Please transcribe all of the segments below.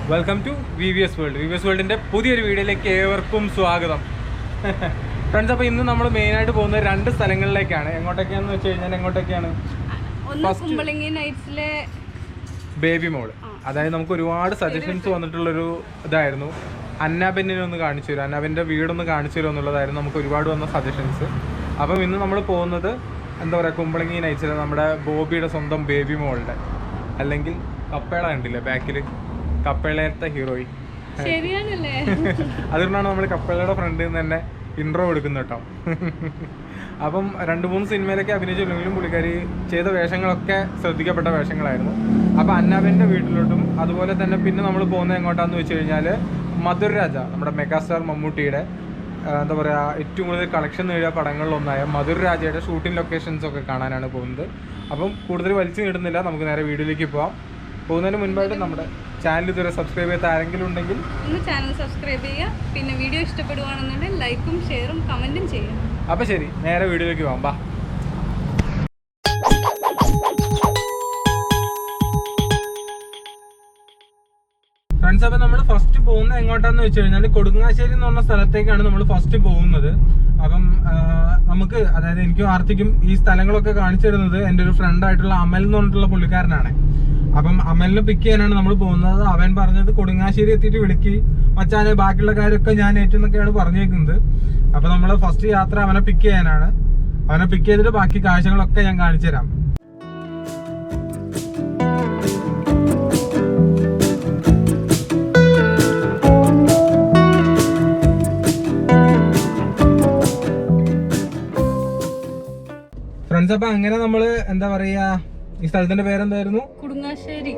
Welcome to VVS world. VVS വേൾഡിൻ്റെ പുതിയൊരു വീഡിയോയിലേക്ക് ഏവർക്കും സ്വാഗതം. ഫ്രണ്ട്സ്, അപ്പോൾ ഇന്ന് നമ്മൾ മെയിനായിട്ട് പോകുന്നത് 2 സ്ഥലങ്ങളിലേക്കാണ്. എങ്ങോട്ടൊക്കെയാണെന്ന് വെച്ച് കഴിഞ്ഞാൽ ബേബി മോൾ. അതായത് നമുക്ക് ഒരുപാട് സജഷൻസ് വന്നിട്ടുള്ളൊരു ഇതായിരുന്നു. അന്നാബെന്നിനെ ഒന്ന് കാണിച്ചു തരും, അന്നാബെൻ്റെ വീടൊന്ന് കാണിച്ചു തരും എന്നുള്ളതായിരുന്നു നമുക്ക് ഒരുപാട് വന്ന സജഷൻസ്. അപ്പം ഇന്ന് നമ്മൾ പോകുന്നത് എന്താ പറയുക, കുമ്പളങ്ങി നൈറ്റ്സിലെ നമ്മുടെ ബോബിയുടെ സ്വന്തം ബേബി മോളുടെ, അല്ലെങ്കിൽ കപ്പേള കണ്ടില്ലേ ബാക്കിൽ, കപ്പേളത്തെ ഹീറോയിൻ. അതുകൊണ്ടാണ് നമ്മൾ കപ്പേളയുടെ ഫ്രണ്ടിൽ നിന്ന് തന്നെ ഇൻട്രോ എടുക്കുന്നത് കേട്ടോ. അപ്പം 2-3 സിനിമയിലൊക്കെ അഭിനയിച്ചില്ലെങ്കിലും പുള്ളിക്കാരി ചെയ്ത വേഷങ്ങളൊക്കെ ശ്രദ്ധിക്കപ്പെട്ട വേഷങ്ങളായിരുന്നു. അപ്പോൾ അന്നാബെൻ്റെ വീട്ടിലോട്ടും അതുപോലെ തന്നെ പിന്നെ നമ്മൾ പോകുന്നത് എങ്ങോട്ടാന്ന് വെച്ച് കഴിഞ്ഞാൽ മധുരരാജ, നമ്മുടെ മെഗാസ്റ്റാർ മമ്മൂട്ടിയുടെ എന്താ പറയുക ഏറ്റവും കൂടുതൽ കളക്ഷൻ നേടിയ പടങ്ങളിലൊന്നായ മധുരരാജയുടെ ഷൂട്ടിംഗ് ലൊക്കേഷൻസൊക്കെ കാണാനാണ് പോകുന്നത്. അപ്പം കൂടുതൽ വലിച്ചു നീടുന്നില്ല, നമുക്ക് നേരെ വീഡിയോയിലേക്ക് പോകാം. പോകുന്നതിന് മുൻപായിട്ട് നമ്മുടെ ചാനൽ ഇതുവരെ സബ്സ്ക്രൈബ് ചെയ്യാത്ത ആരെങ്കിലും ഉണ്ടെങ്കിൽ ഒന്ന് ചാനൽ സബ്സ്ക്രൈബ് ചെയ്യുക. പിന്നെ വീഡിയോ ഇഷ്ടപ്പെടുവാണെന്നുണ്ടെങ്കിൽ ലൈക്കും ഷെയറും കമൻറ്റും ചെയ്യുക. അപ്പോൾ ശരി, നേരെ വീഡിയോയിലേക്ക് പോകാം. ബാ ഫ്രണ്ട്സ്, അപ്പം നമ്മൾ ഫസ്റ്റ് പോകുന്നത് എങ്ങോട്ടാന്ന് വെച്ച് കഴിഞ്ഞാൽ കൊടുങ്ങാശ്ശേരി എന്ന് പറഞ്ഞ സ്ഥലത്തേക്കാണ് നമ്മൾ ഫസ്റ്റ് പോകുന്നത്. അപ്പം നമുക്ക്, അതായത് എനിക്കും ആർത്തിക്കും ഈ സ്ഥലങ്ങളൊക്കെ കാണിച്ചു തരുന്നത് എൻ്റെ ഒരു ഫ്രണ്ടായിട്ടുള്ള അമൽ എന്ന് പറഞ്ഞിട്ടുള്ള പുള്ളിക്കാരനാണ്. അപ്പം അമലിനെ പിക്ക് ചെയ്യാനാണ് നമ്മൾ പോകുന്നത്. അവൻ പറഞ്ഞത് കൊടുങ്ങാശ്ശേരി എത്തിയിട്ട് വിളിക്ക് മച്ചാനെ, ബാക്കിയുള്ള കാര്യമൊക്കെ ഞാൻ ഏറ്റെന്നൊക്കെയാണ് പറഞ്ഞേക്കുന്നത്. അപ്പം നമ്മൾ ഫസ്റ്റ് യാത്ര അവനെ പിക്ക് ചെയ്യാനാണ്. അവനെ പിക്ക് ചെയ്തിട്ട് ബാക്കി കാഴ്ചകളൊക്കെ ഞാൻ കാണിച്ചു തരാം. ഫ്രണ്ട്സ്, അപ്പൊ അങ്ങനെ നമ്മള് എന്താ പറയാ, ഈ സ്ഥലത്തിന്റെ പേരെന്തായിരുന്നു? കൊടുങ്ങാശ്ശേരി.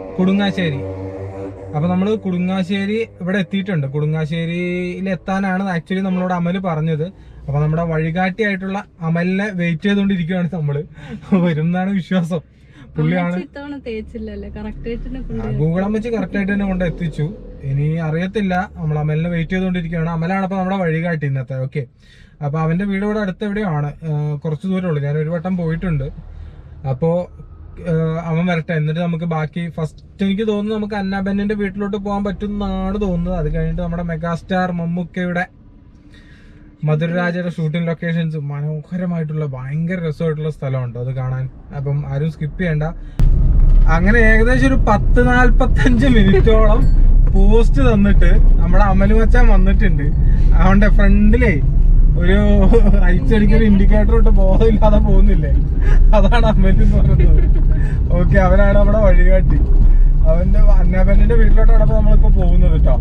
അപ്പൊ നമ്മള് കൊടുങ്ങാശ്ശേരി ഇവിടെ എത്തിയിട്ടുണ്ട്. കൊടുങ്ങാശ്ശേരിയിൽ എത്താനാണ് ആക്ച്വലി നമ്മളോട് അമല് പറഞ്ഞത്. അപ്പൊ നമ്മുടെ വഴികാട്ടിയായിട്ടുള്ള അമലിനെ വെയിറ്റ് ചെയ്തുകൊണ്ടിരിക്കുകയാണ് നമ്മള്. വരുന്നതാണ് വിശ്വാസം. പുള്ളിയാണ് ഗൂഗിൾ അമ്മച്ചി കറക്റ്റ് ആയിട്ട് തന്നെ കൊണ്ട് എത്തിച്ചു. ഇനി അറിയത്തില്ല, നമ്മൾ അമലിനെ വെയിറ്റ് ചെയ്തുകൊണ്ടിരിക്കുകയാണ്. അമലാണ് അപ്പൊ നമ്മുടെ വഴികാട്ടി ഇന്നത്തെ. ഓക്കെ, അപ്പൊ അവന്റെ വീട് ഇവിടെ അടുത്ത് എവിടെയാണ്, കുറച്ച് ദൂരമുള്ളൂ. ഞാൻ ഒരു വട്ടം പോയിട്ടുണ്ട്. അപ്പോ അവൻ വരട്ടെ, എന്നിട്ട് നമുക്ക് ബാക്കി ഫസ്റ്റ് എനിക്ക് തോന്നുന്നു നമുക്ക് അന്നാബെന്നിന്റെ വീട്ടിലോട്ട് പോകാൻ പറ്റുമെന്നാണ് തോന്നുന്നത്. അത് കഴിഞ്ഞിട്ട് നമ്മുടെ മെഗാസ്റ്റാർ മമ്മൂക്കയുടെ മധുരരാജയുടെ ഷൂട്ടിംഗ് ലൊക്കേഷൻസ് മനോഹരമായിട്ടുള്ള ഭയങ്കര രസമായിട്ടുള്ള സ്ഥലമുണ്ട്, അത് കാണാൻ. അപ്പം ആരും സ്കിപ്പ് ചെയ്യണ്ട. അങ്ങനെ ഏകദേശം ഒരു 10-45 മിനിറ്റോളം പോസ്റ്റ് തന്നിട്ട് നമ്മുടെ അമല് മച്ചാൻ വന്നിട്ടുണ്ട്. അവന്റെ ഫ്രണ്ടിലേ ഒരു റൈറ്റ് അടിക്കൊരു ഇൻഡിക്കേറ്റർ ഇട്ട് ബോധമില്ലാതെ പോകുന്നില്ലേ, അതാണ് അമ്മേന്ന് പറയുന്നത്. ഓക്കെ, അവനാണ് നമ്മുടെ വഴികാട്ടി. അവന്റെ അന്നാബെന്നിന്റെ വീട്ടിലോട്ടാണ് അപ്പൊ നമ്മളിപ്പോ പോകുന്നത് കേട്ടോ.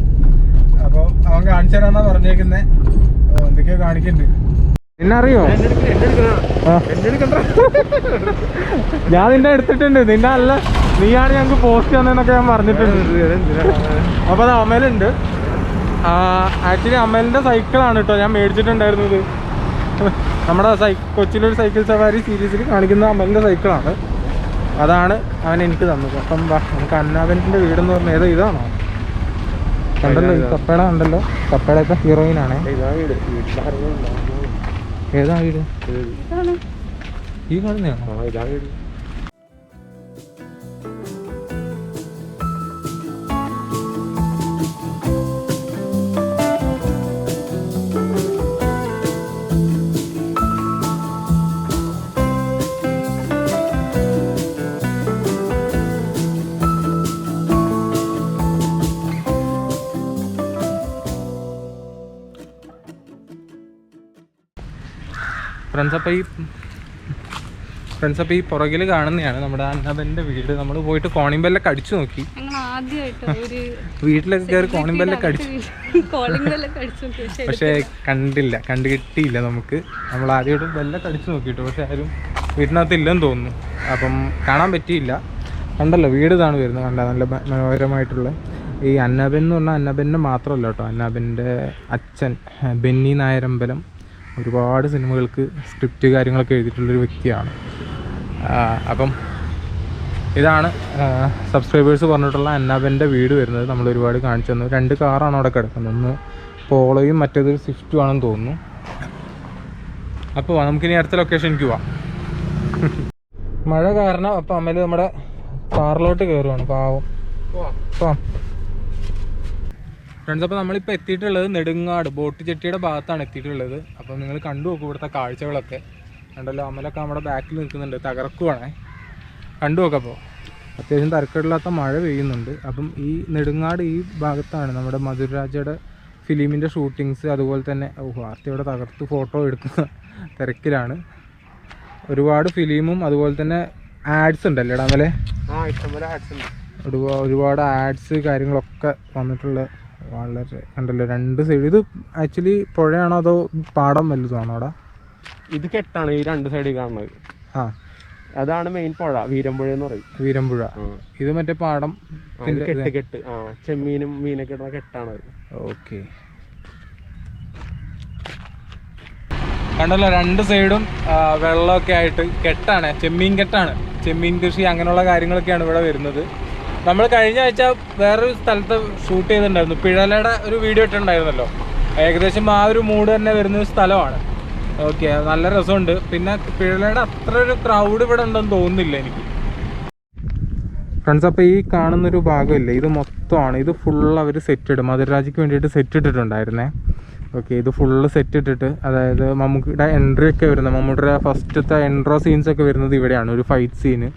അപ്പൊ അവൻ കാണിച്ചു തരാന്നാ പറഞ്ഞേക്കുന്നേ. എന്തൊക്കെയോ കാണിക്കണ്ട്. നിന്നറിയോ? ഞാൻ നിന്നെ എടുത്തിട്ടുണ്ട്. നിന്നെ അല്ല, നീയാണ് ഞങ്ങക്ക് പോസ്റ്റ് തന്നെന്നൊക്കെ ഞാൻ പറഞ്ഞിട്ടുണ്ട്. അപ്പൊ അത് അമലുണ്ട്. ആക്ച്വലി അമലിന്റെ സൈക്കിളാണ് കേട്ടോ ഞാൻ മേടിച്ചിട്ടുണ്ടായിരുന്നത്. നമ്മുടെ കൊച്ചിയിലൊരു സൈക്കിൾ സവാരി സീരീസിൽ കാണിക്കുന്ന അമലിന്റെ സൈക്കിളാണ്. അതാണ് അവൻ എനിക്ക് തന്നത്. അപ്പം നമുക്ക് അന്നാബെന്നിന്റെ വീടെന്ന് പറഞ്ഞ ഏതോ ഇതാണോ കണ്ടല്ലോ, ഈ കപ്പേള കണ്ടല്ലോ. കപ്പേള ഇപ്പൊ ഹീറോയിൻ ആണ്. ഏതാ വീട്? ഈ കാണുന്നതാണോ? ഫ്രണ്ട്സ്, അപ്പോൾ ഈ പുറകിൽ കാണുന്നതാണ് നമ്മുടെ അന്നാബെന്നിന്റെ വീട്. നമ്മൾ പോയിട്ട് കോണിംബെല്ലൊക്കെ അടിച്ചു നോക്കി. വീട്ടിലൊക്കെ കയറി കോണിംബെല്ലൊക്കെ അടിച്ചു, പക്ഷേ കണ്ടു കിട്ടിയില്ല നമുക്ക്. നമ്മൾ ആദ്യമായിട്ട് ബെല്ലൊക്കെ അടിച്ചു നോക്കിയിട്ടു, പക്ഷെ ആരും വീട്ടിനകത്ത് ഇല്ലെന്ന് തോന്നുന്നു. അപ്പം കാണാൻ പറ്റിയില്ല. കണ്ടല്ലോ, വീട് ഇതാണ് വരുന്നത്. കണ്ട നല്ല മനോഹരമായിട്ടുള്ള ഈ അന്നാബെൻ എന്ന് പറഞ്ഞാൽ അന്നാബെന്നിൻ്റെ മാത്രമല്ല കേട്ടോ, അന്നാബെന്നിൻ്റെ അച്ഛൻ ബെന്നി നായരമ്പലം ഒരുപാട് സിനിമകൾക്ക് സ്ക്രിപ്റ്റ് കാര്യങ്ങളൊക്കെ എഴുതിയിട്ടുള്ളൊരു വ്യക്തിയാണ്. അപ്പം ഇതാണ് സബ്സ്ക്രൈബേഴ്സ് പറഞ്ഞിട്ടുള്ള അന്നാബെൻ്റെ വീട് വരുന്നത്. നമ്മൾ ഒരുപാട് കാണിച്ചു തന്നു. 2 കാറാണ് അവിടെ കിടക്കുന്നത്. ഒന്ന് പോളോയും മറ്റേതൊരു സ്വിഫ്റ്റും ആണെന്ന് തോന്നുന്നു. അപ്പോൾ നമുക്കിനി അടുത്ത ലൊക്കേഷനിലേക്ക് പോവാം. മഴ കാരണം അപ്പം അമ്മല് നമ്മുടെ കാറിലോട്ട് കയറുവാണ്. പാവം. പോവാം. ഫ്രണ്ട്സ്, അപ്പോൾ നമ്മളിപ്പോൾ എത്തിയിട്ടുള്ളത് നെടുങ്ങാട് ബോട്ട് ജെട്ടിയുടെ ഭാഗത്താണ് എത്തിയിട്ടുള്ളത്. അപ്പോൾ നിങ്ങൾ കണ്ടു നോക്കും ഇവിടുത്തെ കാഴ്ചകളൊക്കെ. കണ്ടല്ലോ, അമലൊക്കെ നമ്മുടെ ബാക്കിൽ നിൽക്കുന്നുണ്ട്, തകർക്കുവാണേ. കണ്ടു നോക്കാം. അപ്പോൾ അത്യാവശ്യം തരക്കേടില്ലാത്ത മഴ പെയ്യുന്നുണ്ട്. അപ്പം ഈ നെടുങ്ങാട് ഈ ഭാഗത്താണ് നമ്മുടെ മധുരരാജയുടെ ഫിലിമിൻ്റെ ഷൂട്ടിങ്സ്. അതുപോലെ തന്നെ വാർത്തയോടെ തകർത്ത് ഫോട്ടോ എടുക്കുന്ന തിരക്കിലാണ്. ഒരുപാട് ഫിലിമും അതുപോലെ തന്നെ ആഡ്സ് ഉണ്ടല്ലേ അമലെ? ഇഷ്ടംപോലെ ആഡ്സ് ഉണ്ട്. ഒരുപാട് ആഡ്സ് കാര്യങ്ങളൊക്കെ വന്നിട്ടുള്ള വളരെ കണ്ടല്ലോ. രണ്ട് സൈഡ് ഇത് ആക്ച്വലി പുഴയാണോ അതോ പാടം വലുതാണോ അവിടെ? ഇത് കെട്ടാണ് ഈ രണ്ട് സൈഡിൽ കാണുന്നത്. ആ, അതാണ് മെയിൻ പുഴ, വീരമ്പുഴ എന്ന് പറയും. വീരമ്പുഴ. ഇത് മറ്റേ പാടം കെട്ട് ചെമ്മീനും മീനൊക്കെ ഇടുന്ന കെട്ടാണ്. ഓക്കെ, കണ്ടല്ലോ രണ്ട് സൈഡും വെള്ളമൊക്കെ ആയിട്ട് കെട്ടാണ്, ചെമ്മീൻ കെട്ടാണ്. ചെമ്മീൻ കൃഷി അങ്ങനെയുള്ള കാര്യങ്ങളൊക്കെയാണ് ഇവിടെ വരുന്നത്. നമ്മൾ കഴിഞ്ഞ ആഴ്ച വേറൊരു സ്ഥലത്ത് ഷൂട്ട് ചെയ്തിട്ടുണ്ടായിരുന്നു, പിഴലയുടെ ഒരു വീഡിയോ ഇട്ടിട്ടുണ്ടായിരുന്നല്ലോ. ഏകദേശം ആ ഒരു മൂഡ് തന്നെ വരുന്നൊരു സ്ഥലമാണ്. ഓക്കെ, നല്ല രസമുണ്ട്. പിന്നെ പിഴലയുടെ അത്ര ഒരു ക്രൗഡ് ഇവിടെ ഉണ്ടെന്ന് തോന്നുന്നില്ല എനിക്ക്. ഫ്രണ്ട്സ്, അപ്പോൾ ഈ കാണുന്നൊരു ഭാഗമില്ലേ, ഇത് മൊത്തമാണ്. ഇത് ഫുൾ അവർ സെറ്റ് ഇടും, മധുരരാജയ്ക്ക് വേണ്ടിയിട്ട് സെറ്റ് ഇട്ടിട്ടുണ്ടായിരുന്നേ. ഓക്കെ, ഇത് ഫുള്ള് സെറ്റ് ഇട്ടിട്ട്, അതായത് മമ്മൂക്കിയുടെ എൻട്രി ഒക്കെ വരുന്നത്, മമ്മൂട്ടിയുടെ ഫസ്റ്റത്തെ എൻട്രോ സീൻസ് ഒക്കെ വരുന്നത് ഇവിടെയാണ്. ഒരു ഫൈറ്റ് സീന്,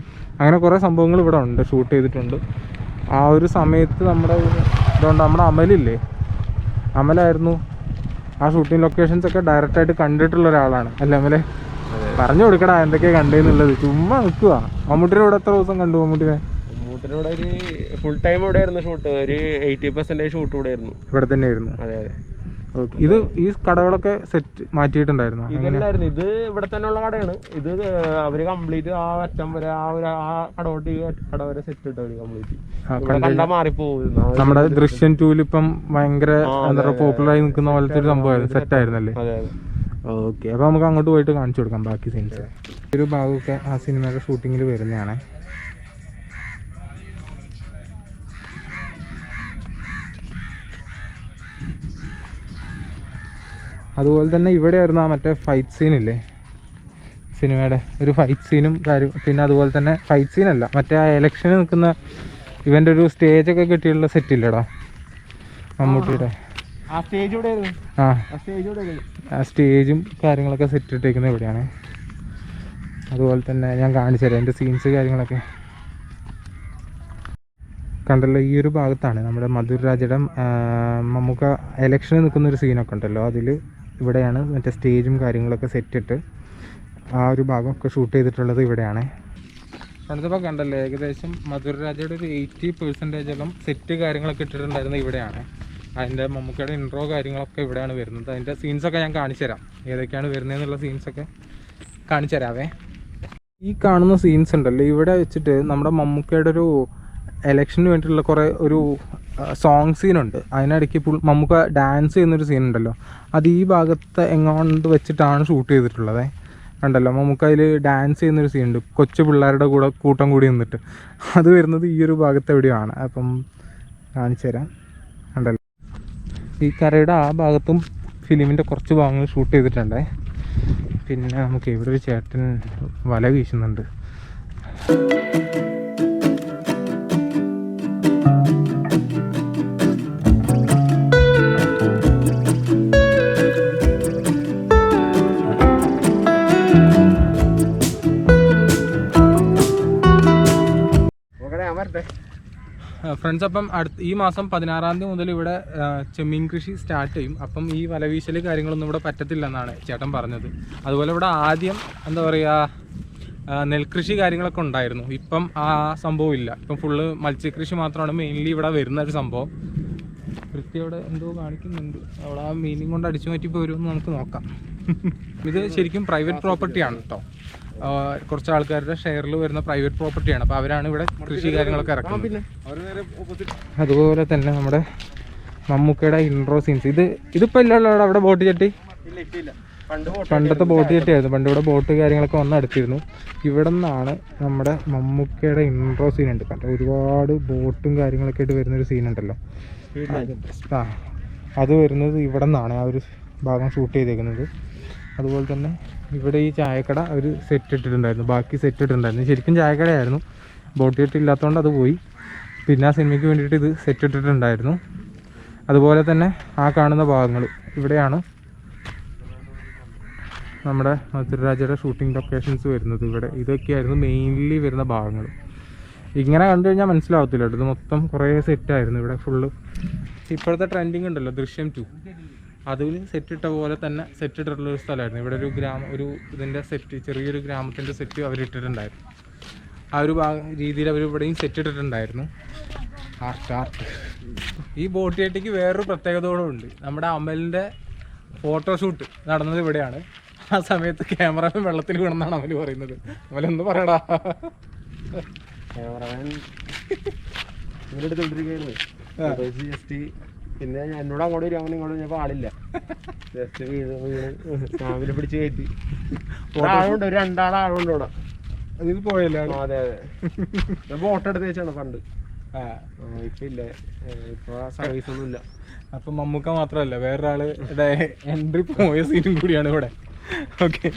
അങ്ങനെ കുറേ സംഭവങ്ങൾ ഇവിടെ ഉണ്ട്, ഷൂട്ട് ചെയ്തിട്ടുണ്ട്. ആ ഒരു സമയത്ത് നമ്മുടെ ഇതുകൊണ്ട് നമ്മുടെ അമലില്ലേ, അമലായിരുന്നു ആ ഷൂട്ടിംഗ് ലൊക്കേഷൻസ് ഒക്കെ ഡയറക്റ്റായിട്ട് കണ്ടിട്ടുള്ള ഒരാളാണ് അല്ലേ അമലെ? പറഞ്ഞു കൊടുക്കടാ എന്തൊക്കെയാണ് കണ്ടേന്നുള്ളത്. ചുമ്മാ നിൽക്കുക. മമ്മൂട്ടിയുടെ ഇവിടെ എത്ര ദിവസം കണ്ടു? മമ്മൂട്ടിയുടെ ഇവിടെ ഒരു ഫുൾ ടൈം ഇവിടെ ആയിരുന്നു ഷൂട്ട്. ഒരു 80% ഷൂട്ട് ഇവിടെ ആയിരുന്നു. ഇവിടെ തന്നെ ആയിരുന്നു. അതെ അതെ. ഓക്കെ, ഇത് ഈ കടകളൊക്കെ സെറ്റ് മാറ്റിയിട്ടുണ്ടായിരുന്നു? ഇതല്ലായിരുന്നു, ഇത് ഇവിടെ തന്നെ ഉള്ള കടയാണ്. ഇത് അവര് കംപ്ലീറ്റ് ആ അറ്റം വരെ ആ കടോട്ട് കട വരെ സെറ്റ് ഇട്ട് അവര് കംപ്ലീറ്റ് മാറിപ്പോകുന്നു. നമ്മുടെ ദൃശ്യം 2 ഇപ്പം ഭയങ്കര എന്താ പറയുക പോപ്പുലർ ആയി നിൽക്കുന്ന പോലത്തെ ഒരു സംഭവമായിരുന്നു, സെറ്റ് ആയിരുന്നല്ലേ? ഓക്കെ, അപ്പോൾ നമുക്ക് അങ്ങോട്ട് പോയിട്ട് കാണിച്ചു കൊടുക്കാം ബാക്കി സീൻസ്. ഒരു ഭാഗമൊക്കെ ആ സിനിമയുടെ ഷൂട്ടിങ്ങിൽ വരുന്നതാണ്. അതുപോലെ തന്നെ ഇവിടെയായിരുന്നു ആ മറ്റേ ഫൈറ്റ് സീനില്ലേ, സിനിമയുടെ ഒരു ഫൈറ്റ് സീനും കാര്യം. പിന്നെ അതുപോലെ തന്നെ ഫൈറ്റ് സീനല്ല, മറ്റേ ആ ഇലക്ഷന് നിൽക്കുന്ന ഇവൻ്റെ ഒരു സ്റ്റേജൊക്കെ കിട്ടിയുള്ള സെറ്റില്ലടാ മമ്മൂട്ടിയുടെ? ആ സ്റ്റേജും കാര്യങ്ങളൊക്കെ സെറ്റ് ഇട്ടേക്കുന്നത് ഇവിടെയാണ്. അതുപോലെ തന്നെ ഞാൻ കാണിച്ചു തരാം എൻ്റെ സീൻസ് കാര്യങ്ങളൊക്കെ. കണ്ടല്ലോ, ഈ ഒരു ഭാഗത്താണ് നമ്മുടെ മധുരരാജയുടെ മമ്മൂക്ക ഇലക്ഷന് നിൽക്കുന്നൊരു സീനൊക്കെ ഉണ്ടല്ലോ, അതിൽ ഇവിടെയാണ് മറ്റേ സ്റ്റേജും കാര്യങ്ങളൊക്കെ സെറ്റിട്ട് ആ ഒരു ഭാഗമൊക്കെ ഷൂട്ട് ചെയ്തിട്ടുള്ളത് ഇവിടെയാണ്. കണ്ടപ്പോൾ കണ്ടല്ലോ, ഏകദേശം മധുരരാജയുടെ ഒരു 80% സെറ്റ് കാര്യങ്ങളൊക്കെ ഇട്ടിട്ടുണ്ടായിരുന്നത് ഇവിടെയാണ്. അതിൻ്റെ മമ്മൂക്കയുടെ ഇൻട്രോ കാര്യങ്ങളൊക്കെ ഇവിടെയാണ് വരുന്നത്. അതിൻ്റെ സീൻസൊക്കെ ഞാൻ കാണിച്ചു തരാം, ഏതൊക്കെയാണ് വരുന്നതെന്നുള്ള സീൻസൊക്കെ കാണിച്ചു തരാവേ. ഈ കാണുന്ന സീൻസ് ഉണ്ടല്ലോ, ഇവിടെ വെച്ചിട്ട് നമ്മുടെ മമ്മൂക്കയുടെ ഒരു എലക്ഷന് വേണ്ടിയിട്ടുള്ള കുറേ ഒരു സോങ് സീനുണ്ട്. അതിനിടയ്ക്ക് മമ്മൂക്ക ഡാൻസ് ചെയ്യുന്നൊരു സീനുണ്ടല്ലോ, അത് ഈ ഭാഗത്ത് എങ്ങോട്ട് വെച്ചിട്ടാണ് ഷൂട്ട് ചെയ്തിട്ടുള്ളത്. കണ്ടല്ലോ, മമ്മൂക്ക അതിൽ ഡാൻസ് ചെയ്യുന്നൊരു സീനുണ്ട്, കൊച്ചു പിള്ളേരുടെ കൂട്ടം കൂടി നിന്നിട്ട്. അത് വരുന്നത് ഈ ഒരു ഭാഗത്ത് എവിടെയാണ്. അപ്പം കാണിച്ചു തരാം. കണ്ടല്ലോ, ഈ കരയുടെ ആ ഭാഗത്തും ഫിലിമിൻ്റെ കുറച്ച് ഭാഗങ്ങൾ ഷൂട്ട് ചെയ്തിട്ടുണ്ടേ. പിന്നെ നമുക്ക് ഇവിടെ ഒരു ചേട്ടൻ വല വീശുന്നുണ്ട്. ഫ്രണ്ട്സ്, അപ്പം ഈ മാസം 16-ാം തീയതി മുതൽ ഇവിടെ ചെമ്മീൻ കൃഷി സ്റ്റാർട്ട് ചെയ്യും. അപ്പം ഈ വലവീശൽ കാര്യങ്ങളൊന്നും ഇവിടെ പറ്റത്തില്ലെന്നാണ് ചേട്ടൻ പറഞ്ഞത്. അതുപോലെ ഇവിടെ ആദ്യം എന്താ പറയുക നെൽകൃഷി കാര്യങ്ങളൊക്കെ ഉണ്ടായിരുന്നു. ഇപ്പം ആ സംഭവം ഇല്ല. ഇപ്പം ഫുള്ള് മത്സ്യകൃഷി മാത്രമാണ് മെയിൻലി ഇവിടെ വരുന്ന ഒരു സംഭവം. വൃത്തിയോടെ എന്തോ കാണിക്കുന്നുണ്ട് അവിടെ, ആ മീനിങ് കൊണ്ട് അടിച്ചു മാറ്റി പോരുമെന്ന് നമുക്ക് നോക്കാം. ഇത് ശരിക്കും പ്രൈവറ്റ് പ്രോപ്പർട്ടിയാണ് കേട്ടോ. കുറച്ച് ആൾക്കാരുടെ ഷെയറിൽ വരുന്ന പ്രൈവറ്റ് പ്രോപ്പർട്ടിയാണ്. അപ്പോൾ അവരാണ് ഇവിടെ കൃഷി കാര്യങ്ങളൊക്കെ ഇറക്കുന്നത്. അതുപോലെ തന്നെ നമ്മുടെ മമ്മൂക്കയുടെ ഇൻട്രോ സീൻസ് ഇതിപ്പോൾ ഇല്ലല്ലോ അവിടെ ബോട്ട് ചട്ടി. പണ്ടത്തെ ബോട്ട് ചട്ടിയായിരുന്നു, പണ്ട് ഇവിടെ ബോട്ട് കാര്യങ്ങളൊക്കെ വന്ന് അടുത്തിരുന്നു. ഇവിടെ നിന്നാണ് നമ്മുടെ മമ്മൂക്കയുടെ ഇൻട്രോ സീൻ ഉണ്ട്. കണ്ടോ, ഒരുപാട് ബോട്ടും കാര്യങ്ങളൊക്കെ ആയിട്ട് വരുന്നൊരു സീനുണ്ടല്ലോ, അത് വരുന്നത് ഇവിടെ നിന്നാണ് ആ ഒരു ഭാഗം ഷൂട്ട് ചെയ്തേക്കുന്നത്. അതുപോലെ തന്നെ ഇവിടെ ഈ ചായക്കട അവർ സെറ്റ് ഇട്ടിട്ടുണ്ടായിരുന്നു, ബാക്കി സെറ്റ് ഇട്ടിട്ടുണ്ടായിരുന്നു. ശരിക്കും ചായക്കടയായിരുന്നു, ബോട്ട് ചട്ടി ഇല്ലാത്തതുകൊണ്ട് അത് പോയി. പിന്നെ ആ സിനിമയ്ക്ക് വേണ്ടിയിട്ട് ഇത് സെറ്റ് ഇട്ടിട്ടുണ്ടായിരുന്നു. അതുപോലെ തന്നെ ആ കാണുന്ന ഭാഗങ്ങൾ ഇവിടെയാണ് നമ്മുടെ മധുരരാജയുടെ ഷൂട്ടിംഗ് ലൊക്കേഷൻസ് വരുന്നത്. ഇവിടെ ഇതൊക്കെയായിരുന്നു മെയിൻലി വരുന്ന ഭാഗങ്ങൾ. ഇങ്ങനെ കണ്ടു കഴിഞ്ഞാൽ മനസ്സിലാവത്തില്ല, ഇത് മൊത്തം കുറേ സെറ്റായിരുന്നു ഇവിടെ ഫുള്ള്. ഇപ്പോഴത്തെ ട്രെൻഡിങ് ഉണ്ടല്ലോ ദൃശ്യം 2, അതിൽ സെറ്റിട്ട പോലെ തന്നെ സെറ്റിട്ടുള്ളൊരു സ്ഥലമായിരുന്നു. ഇവിടെ ഒരു ഇതിൻ്റെ സെറ്റ്, ചെറിയൊരു ഗ്രാമത്തിൻ്റെ സെറ്റ് അവരിട്ടിട്ടുണ്ടായിരുന്നു. ആ ഒരു രീതിയിൽ അവർ ഇവിടെയും സെറ്റ് ഇട്ടിട്ടുണ്ടായിരുന്നു. ആർട്ട് ഈ ബോട്ടിയേട്ടിക്ക് വേറൊരു പ്രത്യേകത കൂടെ ഉണ്ട്. നമ്മുടെ അമലിൻ്റെ ഫോട്ടോഷൂട്ട് നടന്നത് ഇവിടെയാണ്. ആ സമയത്ത് ക്യാമറമാൻ വെള്ളത്തിൽ വീണെന്നാണ് അമൽ പറയുന്നത്. അമലൊന്ന് പറയടാ. ക്യാമറമാൻ ഇവരെടുത്തോണ്ടിരിക്കുകയായിരുന്നു. ജസ്റ്റ് പിന്നെ എന്നോട് അങ്ങോട്ട് വരും, അങ്ങനെ ഇങ്ങോട്ട് കഴിഞ്ഞപ്പോൾ ആളില്ല. ജസ്റ്റ് ഫാമിലി പിടിച്ച് കയറ്റി. ആളുണ്ട്, ഒരു 2 ആളുണ്ട് ഇവിടെ. ഇത് പോയല്ലേ? അതെ അതെ, ബോട്ട് എടുത്ത് വെച്ചാണ് പണ്ട്. ഇപ്പൊ ഇല്ല, ഇപ്പൊ സർവീസ് ഒന്നും ഇല്ല. അപ്പം മമ്മൂക്ക മാത്രമല്ല, വേറൊരാളുടെ എൻട്രി പോയ സീനും കൂടിയാണ് ഇവിടെ. ഓക്കെ,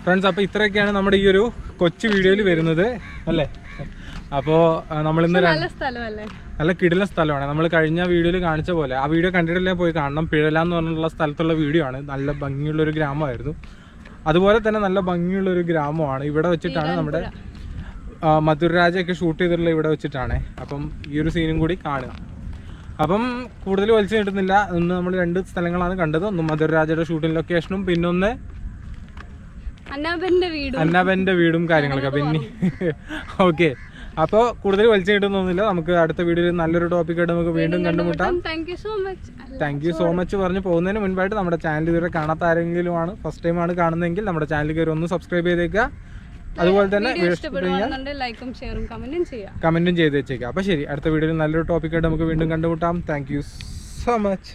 ഫ്രണ്ട്സ്, അപ്പോൾ ഇത്രയൊക്കെയാണ് നമ്മുടെ ഈ ഒരു കൊച്ചു വീഡിയോയിൽ വരുന്നത് അല്ലേ. അപ്പോൾ നമ്മളിന്ന് നല്ല കിടിലൻ സ്ഥലമാണ്. നമ്മൾ കഴിഞ്ഞ വീഡിയോയിൽ കാണിച്ച പോലെ, ആ വീഡിയോ കണ്ടിട്ടില്ലേ പോയി കാണണം. പിഴല എന്ന് പറഞ്ഞുള്ള സ്ഥലത്തുള്ള വീഡിയോ ആണ്. നല്ല ഭംഗിയുള്ളൊരു ഗ്രാമമായിരുന്നു. അതുപോലെ തന്നെ നല്ല ഭംഗിയുള്ളൊരു ഗ്രാമമാണ്. ഇവിടെ വെച്ചിട്ടാണ് നമ്മുടെ മധുരരാജയൊക്കെ ഷൂട്ട് ചെയ്തിട്ടുള്ള ഇവിടെ വെച്ചിട്ടാണ്. അപ്പം ഈ ഒരു സീനും കൂടി കാണുക. അപ്പം കൂടുതൽ വലിച്ചു കിട്ടുന്നില്ല. ഇന്ന് നമ്മൾ 2 സ്ഥലങ്ങളാണ് കണ്ടത്. ഒന്ന് മധുരരാജയുടെ ഷൂട്ടിംഗ് ലൊക്കേഷനും, പിന്നൊന്ന് അന്നാബന്റെ വീടും കാര്യങ്ങളൊക്കെ. പിന്നെ ഓക്കെ, അപ്പോൾ കൂടുതൽ വലിച്ചു കിട്ടുന്നൊന്നുമില്ല. നമുക്ക് അടുത്ത വീഡിയോയിൽ നല്ലൊരു ടോപ്പിക്കായിട്ട് നമുക്ക് വീണ്ടും കണ്ടുമുട്ടാം. താങ്ക് യു സോ മച്ച് പറഞ്ഞ് പോകുന്നതിന് മുൻപായിട്ട് നമ്മുടെ ചാനൽ ഇതുവരെ കാണാത്ത ആരെങ്കിലും ആണ്, ഫസ്റ്റ് ടൈം ആണ് കാണുന്നതെങ്കിൽ നമ്മുടെ ചാനൽ കയറി ഒന്ന് സബ്സ്ക്രൈബ് ചെയ്തേക്കുക. അതുപോലെ തന്നെ കമന്റും ചെയ്ത് വെച്ചേക്കുക. അപ്പോൾ ശരി, അടുത്ത വീഡിയോയിൽ നല്ലൊരു ടോപ്പിക്കായിട്ട് നമുക്ക് വീണ്ടും കണ്ടുമുട്ടാം. Thank you so much.